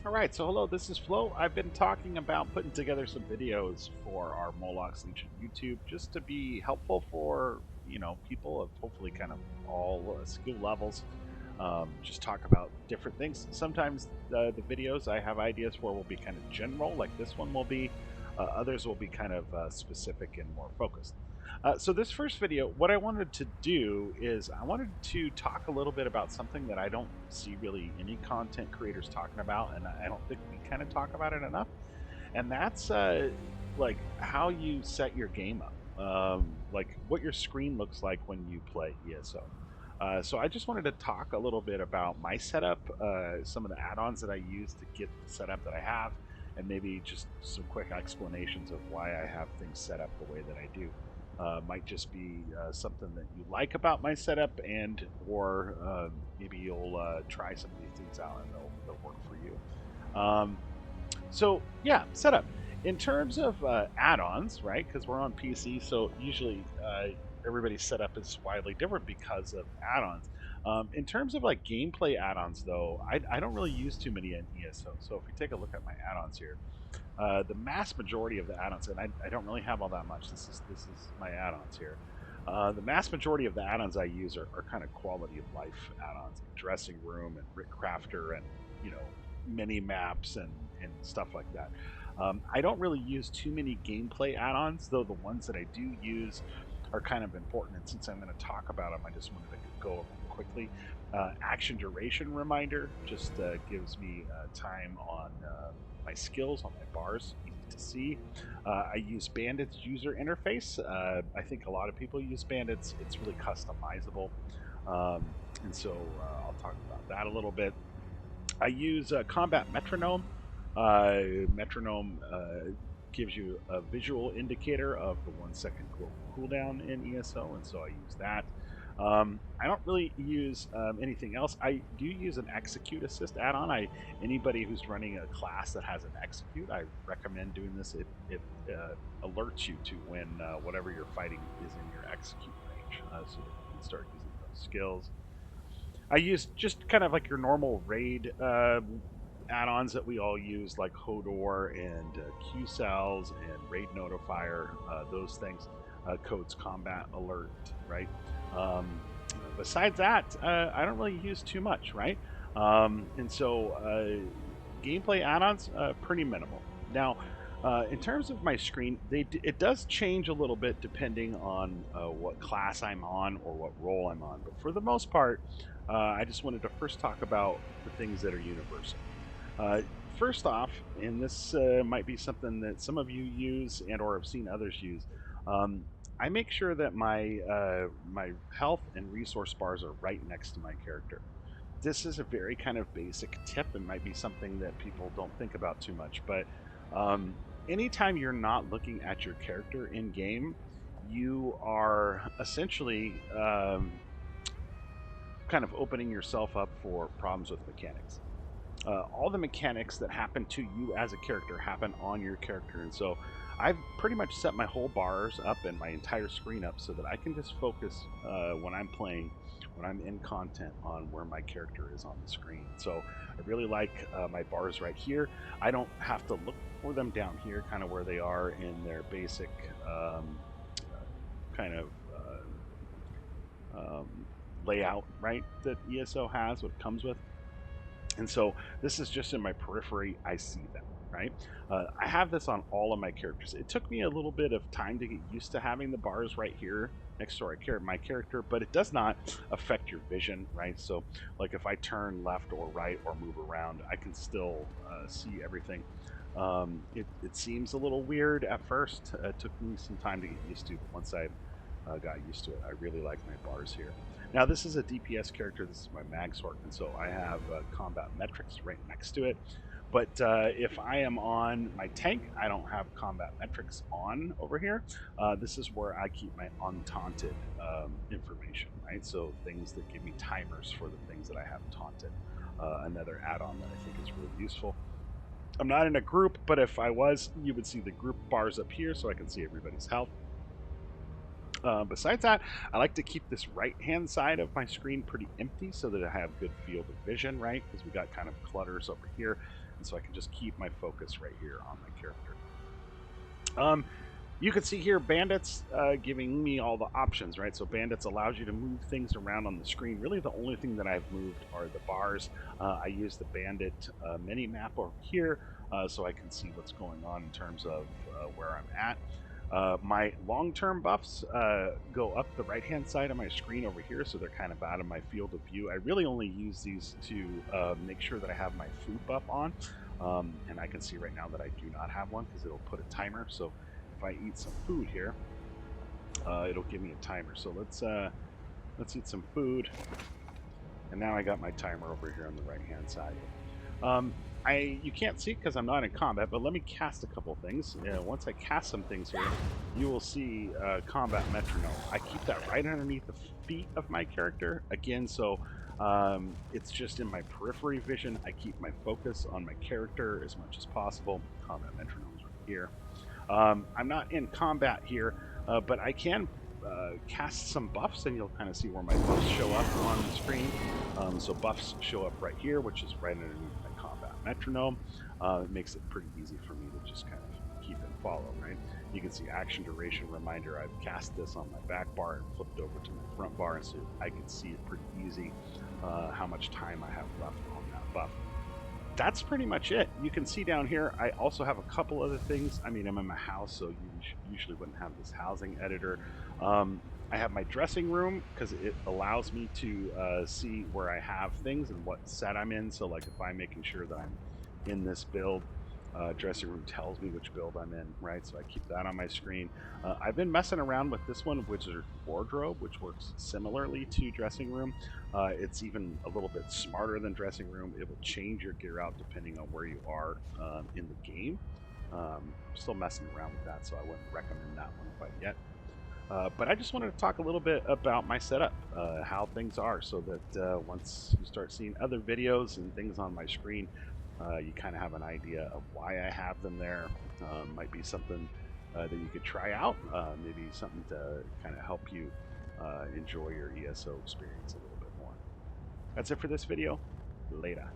All right, so hello, this is Flo. I've been talking about putting together some videos for our Moloch's Legion YouTube just to be helpful for, people of hopefully kind of all skill levels. Just talk about different things. Sometimes the videos I have ideas for will be kind of general, like this one will be. Others will be kind of specific and more focused. So this first video, what I wanted to do is I wanted to talk a little bit about something that I don't see really any content creators talking about, and I don't think we kind of talk about it enough, and that's like how you set your game up, like what your screen looks like when you play ESO. So I just wanted to talk a little bit about my setup, some of the add-ons that I use to get the setup that I have, and maybe just some quick explanations of why I have things set up the way that I do. Might just be something that you like about my setup, and or maybe you'll try some of these things out and they'll work for you. So yeah, setup. In terms of add-ons, right? Because we're on PC, so usually everybody's setup is widely different because of add-ons. In terms of like gameplay add-ons, though, I don't really use too many in ESO. So if we take a look at my add-ons here, the mass majority of the add-ons, and I don't really have all that much. This is my add-ons here. The mass majority of the add-ons I use are kind of quality of life add-ons, like dressing room and Rick Crafter and you know mini maps and stuff like that. I don't really use too many gameplay add-ons, though the ones that I do use are kind of important. And since I'm going to talk about them, I just wanted to go over them quickly. Action duration reminder just gives me time on my skills, on my bars, easy to see. I use Bandit's user interface. I think a lot of people use Bandit's. It's really customizable. And so I'll talk about that a little bit. I use Combat Metronome. Metronome gives you a visual indicator of the 1 second global cooldown in ESO, and so I use that. I don't really use anything else. I do use an execute assist add-on. Anybody who's running a class that has an execute, I recommend doing this. It alerts you to when whatever you're fighting is in your execute range, so that you can start using those skills. I use just kind of like your normal raid add-ons that we all use, like Hodor and Q cells and Raid Notifier, those things. Codes Combat Alert, right? Um, Besides that, I don't really use too much, right? And so gameplay add-ons, pretty minimal. Now, in terms of my screen, it does change a little bit depending on what class I'm on or what role I'm on. But for the most part, I just wanted to first talk about the things that are universal. Uh, First off, and this might be something that some of you use and or have seen others use, um, I make sure that my health and resource bars are right next to my character. This is a very kind of basic tip and might be something that people don't think about too much, but um, anytime you're not looking at your character in game, you are essentially kind of opening yourself up for problems with mechanics. All the mechanics that happen to you as a character happen on your character, and so I've pretty much set my whole bars up and my entire screen up so that I can just focus when I'm playing, when I'm in content, on where my character is on the screen. So I really like my bars right here. I don't have to look for them down here, kind of where they are in their basic kind of layout, right? That ESO has, what it comes with. And so this is just in my periphery. I see them, right? I have this on all of my characters. It took me a little bit of time to get used to having the bars right here next to my character, but it does not affect your vision, right? So, like if I turn left or right or move around, I can still see everything. It seems a little weird at first. It took me some time to get used to, but once I got used to it, I really like my bars here. Now, this is a DPS character. This is my mag sword, and so I have combat metrics right next to it. But if I am on my tank, I don't have combat metrics on over here. This is where I keep my untaunted information, right? So things that give me timers for the things that I have taunted. Another add-on that I think is really useful. I'm not in a group, but if I was, you would see the group bars up here so I can see everybody's health. Besides that, I like to keep this right-hand side of my screen pretty empty so that I have good field of vision, right? Because we got kind of clutters over here. and so I can just keep my focus right here on my character. You can see here bandits giving me all the options, right? So bandits allows you to move things around on the screen. Really the only thing that I've moved are the bars. I use the bandit mini map over here so I can see what's going on in terms of where I'm at. My long-term buffs go up the right-hand side of my screen over here, so they're kind of out of my field of view. I really only use these to make sure that I have my food buff on, and I can see right now that I do not have one because it'll put a timer. So if I eat some food here, it'll give me a timer. So let's eat some food, and now I got my timer over here on the right-hand side. You can't see it because I'm not in combat, but let me cast a couple things. Once I cast some things here, you will see combat metronome. I keep that right underneath the feet of my character. Again, so it's just in my periphery vision. I keep my focus on my character as much as possible. Combat metronome is right here. I'm not in combat here, but I can cast some buffs, and you'll kind of see where my buffs show up on the screen. So buffs show up right here, which is right underneath my combat metronome. It makes it pretty easy for me to just kind of keep and follow, right? You can see action duration reminder. I've cast this on my back bar and flipped over to my front bar, so I can see it pretty easy how much time I have left on that buff. That's pretty much it. You can see down here, I also have a couple other things. I mean, I'm in my house, so you usually wouldn't have this housing editor. I have my dressing room because it allows me to see where I have things and what set I'm in. So like if I'm making sure that I'm in this build, dressing room tells me which build I'm in, right? So I keep that on my screen. I've been messing around with this one, which is wardrobe, which works similarly to dressing room. It's even a little bit smarter than dressing room. It will change your gear out depending on where you are in the game. Still messing around with that, so I wouldn't recommend that one quite yet. But I just wanted to talk a little bit about my setup, how things are, so that once you start seeing other videos and things on my screen, you kind of have an idea of why I have them there. Might be something that you could try out, maybe something to kind of help you enjoy your ESO experience a little bit more. That's it for this video. Later.